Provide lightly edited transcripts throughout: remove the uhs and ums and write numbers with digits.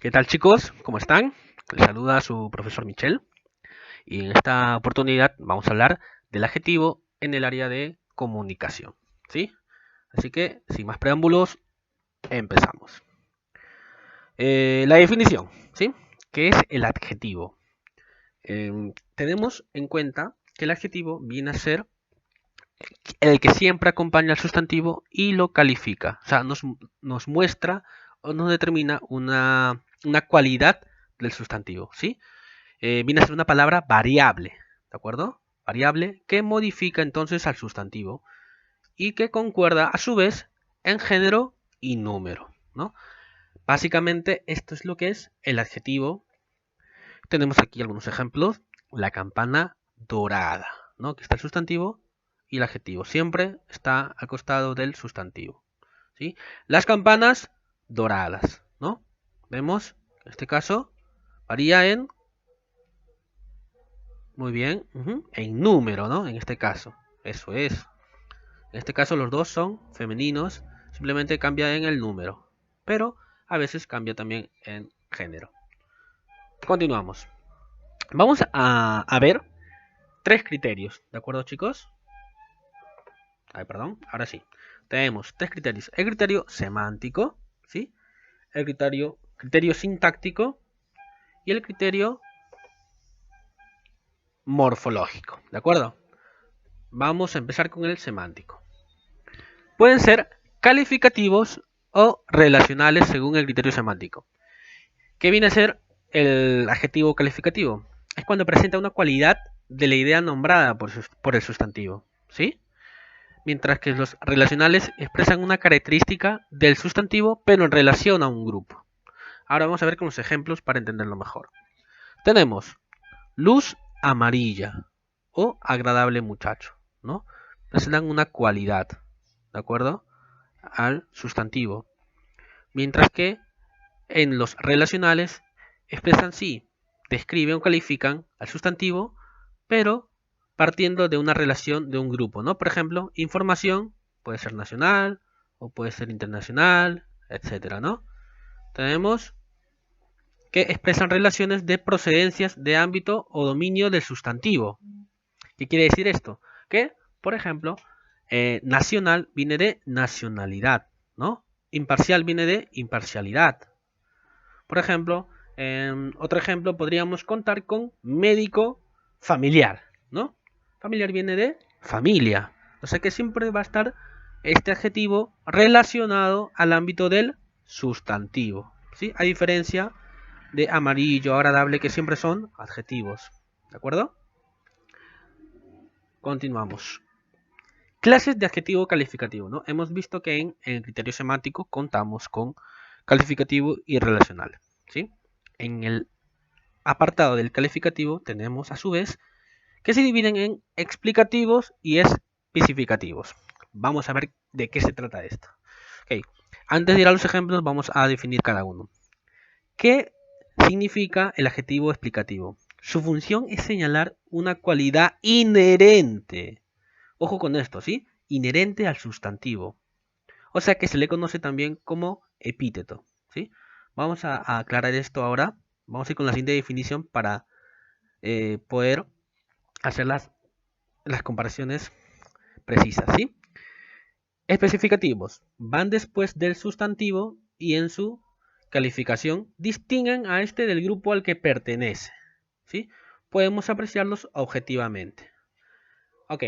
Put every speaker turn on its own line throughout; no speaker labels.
¿Qué tal chicos? ¿Cómo están? Les saluda su profesor Michel y en esta oportunidad vamos a hablar del adjetivo en el área de comunicación, ¿sí? Así que, sin más preámbulos, empezamos. La definición, ¿sí? ¿Qué es el adjetivo? Tenemos en cuenta que el adjetivo viene a ser el que siempre acompaña al sustantivo y lo califica, o sea, nos muestra o nos determina una cualidad del sustantivo, ¿sí? Viene a ser una palabra variable, ¿de acuerdo? Variable que modifica entonces al sustantivo y que concuerda a su vez en género y número, ¿no? Básicamente esto es lo que es el adjetivo. Tenemos aquí algunos ejemplos. La campana dorada, ¿no? Que está el sustantivo y el adjetivo. Siempre está al costado del sustantivo, ¿sí? Las campanas doradas, ¿no? Vemos, en este caso, varía en muy bien. En número, ¿no? En este caso. Eso es. En este caso los dos son femeninos. Simplemente cambia en el número. Pero a veces cambia también en género. Continuamos. Vamos a ver tres criterios. ¿De acuerdo, chicos? Ay, perdón. Ahora sí. Tenemos tres criterios. El criterio semántico, ¿sí? El criterio sintáctico y el criterio morfológico. ¿De acuerdo? Vamos a empezar con el semántico. Pueden ser calificativos o relacionales según el criterio semántico. ¿Qué viene a ser el adjetivo calificativo? Es cuando presenta una cualidad de la idea nombrada por el sustantivo, ¿sí? Mientras que los relacionales expresan una característica del sustantivo, pero en relación a un grupo. Ahora vamos a ver con los ejemplos para entenderlo mejor. Tenemos luz amarilla o agradable muchacho, ¿no? Presentan una cualidad, ¿de acuerdo? Al sustantivo. Mientras que en los relacionales expresan sí, describen o califican al sustantivo, pero partiendo de una relación de un grupo, ¿no? Por ejemplo, información puede ser nacional o puede ser internacional, etcétera, ¿no? Tenemos que expresan relaciones de procedencias de ámbito o dominio del sustantivo. ¿Qué quiere decir esto? Que, por ejemplo, nacional viene de nacionalidad, ¿no? Imparcial viene de imparcialidad. Por ejemplo, otro ejemplo podríamos contar con médico familiar, ¿no? Familiar viene de familia. O sea que siempre va a estar este adjetivo relacionado al ámbito del sustantivo, ¿sí? A diferencia de amarillo, agradable, que siempre son adjetivos. ¿De acuerdo? Continuamos. Clases de adjetivo calificativo, ¿no? Hemos visto que en el criterio semántico contamos con calificativo y relacional, ¿sí? En el apartado del calificativo tenemos a su vez que se dividen en explicativos y especificativos. Vamos a ver de qué se trata esto. Okay. Antes de ir a los ejemplos vamos a definir cada uno. ¿Qué significa el adjetivo explicativo? Su función es señalar una cualidad inherente. Ojo con esto, ¿sí? Inherente al sustantivo. O sea que se le conoce también como epíteto, ¿sí? Vamos a aclarar esto ahora. Vamos a ir con la siguiente definición para poder hacer las comparaciones precisas, ¿sí? Especificativos. Van después del sustantivo y en su calificación distinguen a este del grupo al que pertenece, ¿sí? Podemos apreciarlos objetivamente. Ok.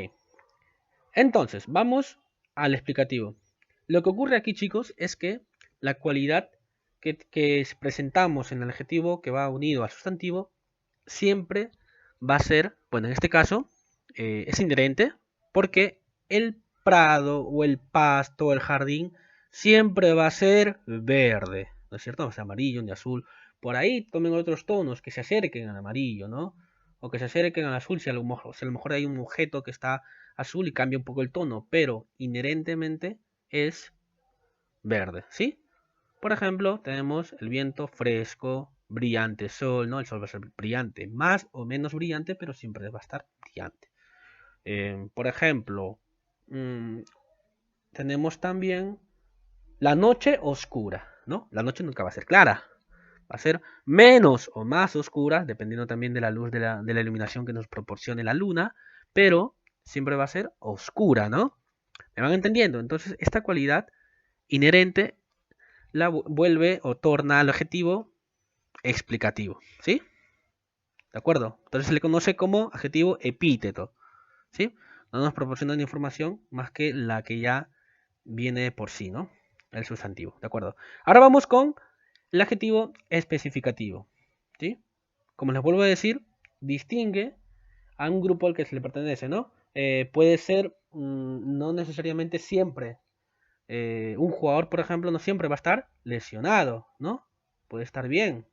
Entonces, vamos al explicativo. Lo que ocurre aquí, chicos, es que la cualidad que presentamos en el adjetivo que va unido al sustantivo siempre va a ser, bueno, en este caso, es inherente porque el prado o el pasto o el jardín siempre va a ser verde, ¿no es cierto? No es amarillo ni azul. Por ahí tomen otros tonos que se acerquen al amarillo, ¿no? O que se acerquen al azul si a lo mejor hay un objeto que está azul y cambia un poco el tono, pero inherentemente es verde, ¿sí? Por ejemplo, tenemos el viento fresco, brillante sol, ¿no? El sol va a ser brillante, más o menos brillante, pero siempre va a estar brillante. Por ejemplo, tenemos también la noche oscura, ¿no? La noche nunca va a ser clara, Va a ser menos o más oscura, dependiendo también de la luz de la iluminación que nos proporcione la luna, pero siempre va a ser oscura, ¿no? ¿Me van entendiendo? Entonces, esta cualidad inherente la vuelve o torna al adjetivo explicativo, ¿sí? ¿De acuerdo? Entonces se le conoce como adjetivo epíteto, ¿sí? No nos proporciona una información más que la que ya viene por sí, ¿no? El sustantivo, ¿de acuerdo? Ahora vamos con el adjetivo especificativo, ¿sí? Como les vuelvo a decir, distingue a un grupo al que se le pertenece, ¿no? Puede ser, no necesariamente siempre. Un jugador, por ejemplo, no siempre va a estar lesionado, ¿no? Puede estar bien.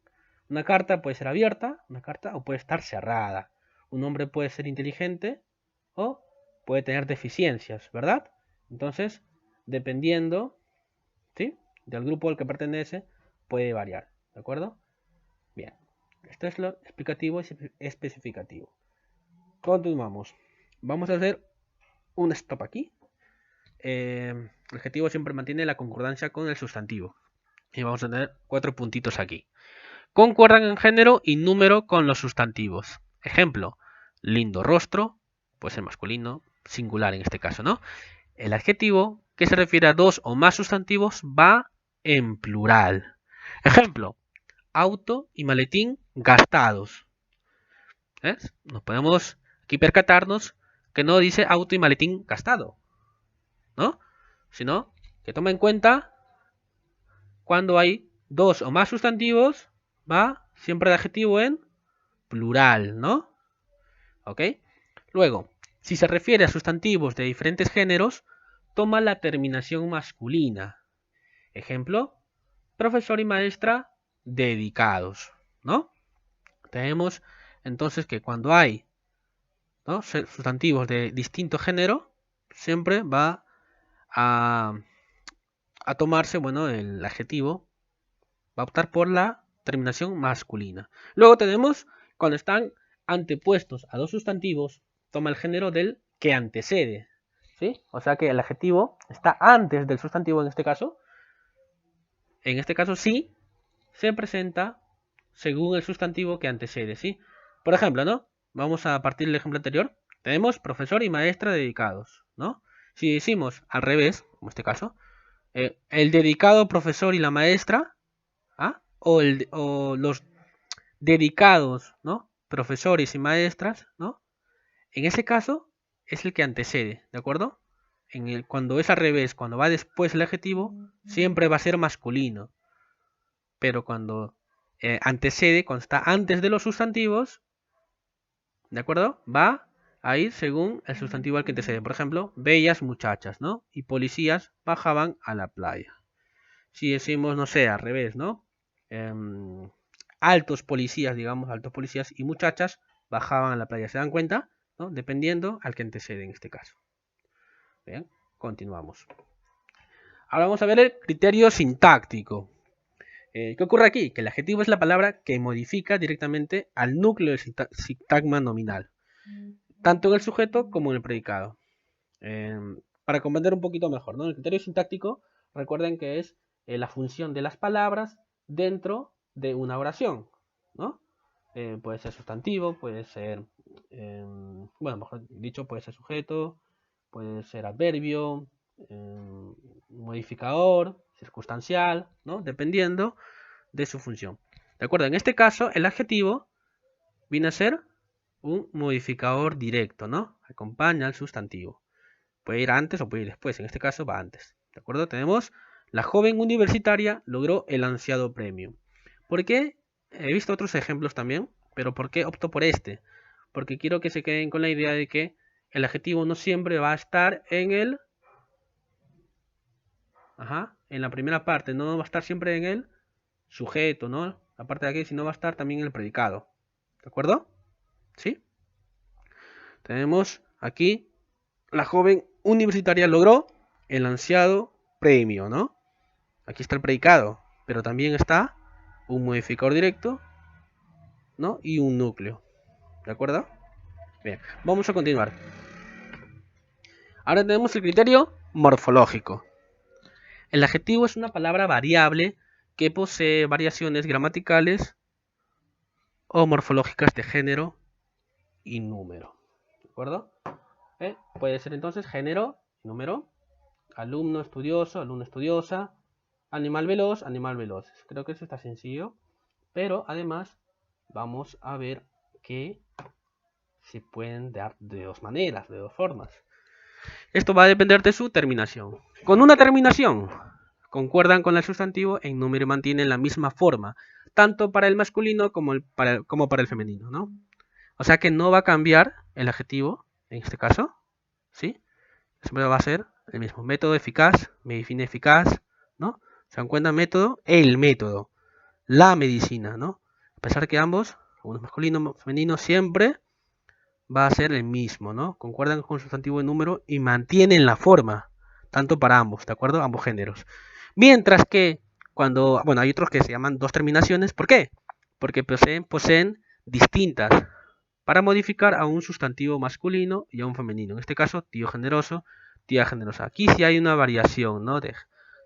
Una carta puede ser abierta, una carta, o puede estar cerrada. Un hombre puede ser inteligente o puede tener deficiencias, ¿verdad? Entonces, dependiendo, ¿sí?, del grupo al que pertenece, puede variar, ¿de acuerdo? Bien, esto es lo explicativo y especificativo. Continuamos. Vamos a hacer un stop aquí. El adjetivo siempre mantiene la concordancia con el sustantivo. Y vamos a tener 4 puntitos aquí. Concuerdan en género y número con los sustantivos. Ejemplo, lindo rostro, puede ser masculino, singular en este caso, ¿no? El adjetivo que se refiere a 2 o más sustantivos va en plural. Ejemplo, auto y maletín gastados. ¿Ves? Nos podemos aquí percatarnos que no dice auto y maletín gastado, ¿no? Sino que toma en cuenta cuando hay 2 o más sustantivos, va siempre el adjetivo en plural, ¿no? ¿Ok? Luego, si se refiere a sustantivos de diferentes géneros, toma la terminación masculina. Ejemplo, profesor y maestra dedicados, ¿no? Tenemos entonces que cuando hay, ¿no?, sustantivos de distinto género, siempre va a tomarse, bueno, el adjetivo va a optar por la terminación masculina. Luego tenemos cuando están antepuestos a 2 sustantivos, toma el género del que antecede, ¿sí? O sea que el adjetivo está antes del sustantivo en este caso. En este caso sí se presenta según el sustantivo que antecede, ¿sí? Por ejemplo, ¿no? Vamos a partir del ejemplo anterior. Tenemos profesor y maestra dedicados, ¿no? Si decimos al revés, como este caso, el dedicado profesor y la maestra, ¿ah?, o los dedicados, ¿no?, profesores y maestras, ¿no? En ese caso es el que antecede, ¿de acuerdo? Cuando es al revés, cuando va después el adjetivo, siempre va a ser masculino. Pero cuando antecede, cuando está antes de los sustantivos, ¿de acuerdo?, va a ir según el sustantivo al que antecede. Por ejemplo, bellas muchachas, ¿no? Y policías bajaban a la playa. Si decimos, no sé, al revés, ¿no? Altos policías, digamos, altos policías y muchachas bajaban a la playa. ¿Se dan cuenta? ¿No? Dependiendo al que antecede en este caso. Bien, continuamos. Ahora vamos a ver el criterio sintáctico. ¿Qué ocurre aquí? Que el adjetivo es la palabra que modifica directamente al núcleo del sintagma nominal, tanto en el sujeto como en el predicado. Para comprender un poquito mejor, ¿no? El criterio sintáctico, recuerden que es la función de las palabras dentro de una oración, ¿no? Puede ser sustantivo, puede ser, bueno, mejor dicho, puede ser sujeto, puede ser adverbio, modificador, circunstancial, ¿no? Dependiendo de su función. ¿De acuerdo? En este caso, el adjetivo viene a ser un modificador directo, ¿no? Acompaña al sustantivo. Puede ir antes o puede ir después. En este caso va antes. ¿De acuerdo? Tenemos la joven universitaria logró el ansiado premio. ¿Por qué? He visto otros ejemplos también, pero ¿por qué opto por este? Porque quiero que se queden con la idea de que el adjetivo no siempre va a estar en el... en la primera parte, no va a estar siempre en el sujeto, ¿no? La parte de aquí, sino va a estar también en el predicado. ¿De acuerdo? ¿Sí? Tenemos aquí la joven universitaria logró el ansiado premio, ¿no? Aquí está el predicado, pero también está un modificador directo, ¿no? Y un núcleo. ¿De acuerdo? Bien, vamos a continuar. Ahora tenemos el criterio morfológico. El adjetivo es una palabra variable que posee variaciones gramaticales o morfológicas de género y número. ¿De acuerdo? Puede ser entonces género, número, alumno estudioso, alumna estudiosa, animal veloz, animal veloz. Creo que eso está sencillo, pero además vamos a ver que se pueden dar de dos maneras, de dos formas. Esto va a depender de su terminación. Con una terminación, concuerdan con el sustantivo en número y mantienen la misma forma, tanto para el masculino como para el femenino, ¿no? O sea que no va a cambiar el adjetivo, en este caso, ¿sí? Siempre va a ser el mismo. Método eficaz, medicina eficaz, ¿no? ¿Se dan cuenta? Método, el método, la medicina, ¿no? A pesar que ambos, uno masculino, femenino, siempre va a ser el mismo, ¿no? Concuerdan con el sustantivo de número y mantienen la forma, tanto para ambos, ¿de acuerdo? Ambos géneros. Mientras que cuando, bueno, hay otros que se llaman dos terminaciones, ¿por qué? Porque poseen distintas para modificar a un sustantivo masculino y a un femenino. En este caso, tío generoso, tía generosa. Aquí sí hay una variación, ¿no?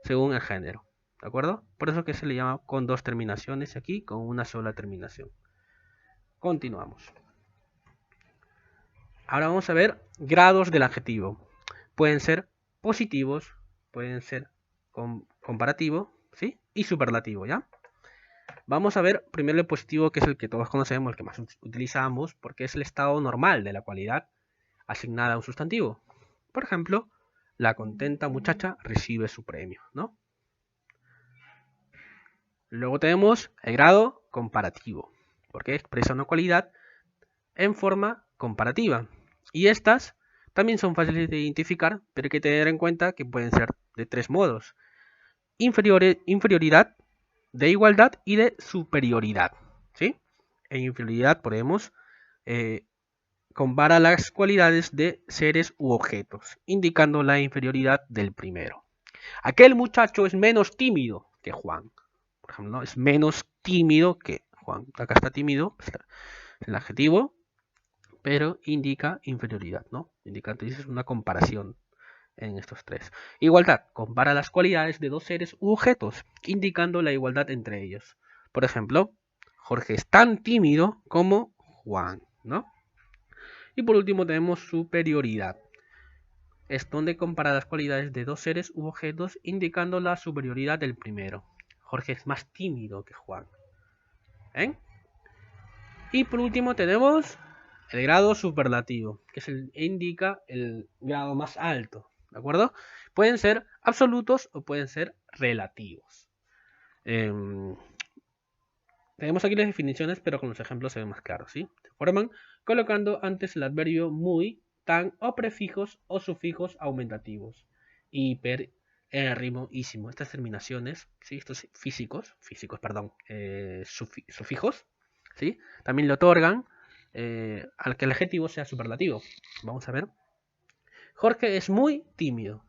Según el género, ¿de acuerdo? Por eso que se le llama con dos terminaciones, aquí con una sola terminación. Continuamos. Ahora vamos a ver grados del adjetivo. Pueden ser positivos, pueden ser comparativo, ¿sí? Y superlativo, ¿ya? Vamos a ver primero el positivo, que es el que todos conocemos, el que más utilizamos, porque es el estado normal de la cualidad asignada a un sustantivo. Por ejemplo, la contenta muchacha recibe su premio, ¿no? Luego tenemos el grado comparativo, porque expresa una cualidad en forma comparativa. Y estas también son fáciles de identificar, pero hay que tener en cuenta que pueden ser de tres modos: inferioridad, de igualdad y de superioridad, ¿sí? En inferioridad podemos compara las cualidades de seres u objetos, indicando la inferioridad del primero. Aquel muchacho es menos tímido que Juan. Por ejemplo, ¿no? Es menos tímido que Juan. Acá está tímido, el adjetivo, pero indica inferioridad, ¿no? Indica entonces una comparación en estos tres. Igualdad, compara las cualidades de dos seres u objetos, indicando la igualdad entre ellos. Por ejemplo, Jorge es tan tímido como Juan, ¿no? Y por último tenemos superioridad. Es donde compara las cualidades de dos seres u objetos, indicando la superioridad del primero. Jorge es más tímido que Juan. ¿Eh? Y por último tenemos el grado superlativo, que indica el grado más alto. ¿De acuerdo? Pueden ser absolutos o pueden ser relativos. Tenemos aquí las definiciones, pero con los ejemplos se ve más claro, ¿sí? Se forman colocando antes el adverbio muy, tan o prefijos o sufijos aumentativos. Hiper, rimo, ísimo. Estas terminaciones, ¿sí? Estos sufijos, ¿sí? También le otorgan al que el adjetivo sea superlativo. Vamos a ver. Jorge es muy tímido.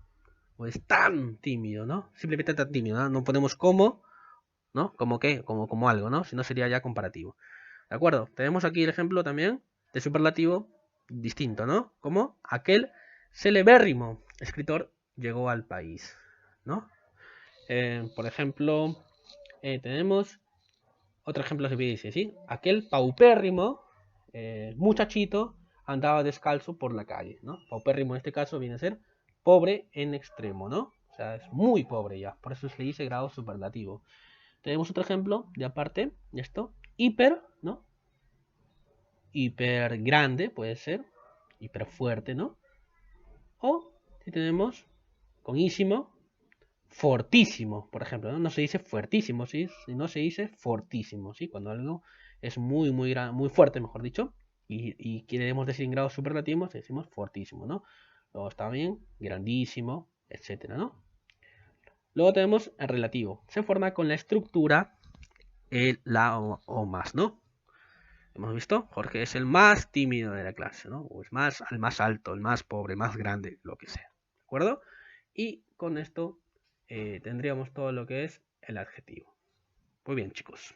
O es tan tímido, ¿no? Simplemente tan tímido, ¿no? No ponemos como, ¿no? Como qué, como algo, ¿no? Si no sería ya comparativo. ¿De acuerdo? Tenemos aquí el ejemplo también de superlativo distinto, ¿no? Como aquel celebérrimo escritor llegó al país, ¿no? Por ejemplo, tenemos otro ejemplo que dice, ¿sí? Aquel paupérrimo muchachito andaba descalzo por la calle, ¿no? Paupérrimo en este caso viene a ser pobre en extremo, ¿no? O sea, es muy pobre ya, por eso se le dice grado superlativo. Tenemos otro ejemplo de aparte de esto, hiper, ¿no? Hiper grande puede ser, hiper fuerte, ¿no? O si tenemos con ísimo, fortísimo, por ejemplo, ¿no? No se dice fuertísimo, ¿sí? Sino se dice fortísimo, ¿sí? Cuando algo es muy, muy fuerte, mejor dicho, y queremos decir en grados superlativos, decimos fortísimo, ¿no? Luego está bien, grandísimo, etcétera, ¿no? Luego tenemos el relativo. Se forma con la estructura el, la o más, ¿no? Hemos visto, Jorge es el más tímido de la clase, ¿no? O es más, el más alto, el más pobre, el más grande, lo que sea. ¿De acuerdo? Y con esto tendríamos todo lo que es el adjetivo. Muy bien, chicos.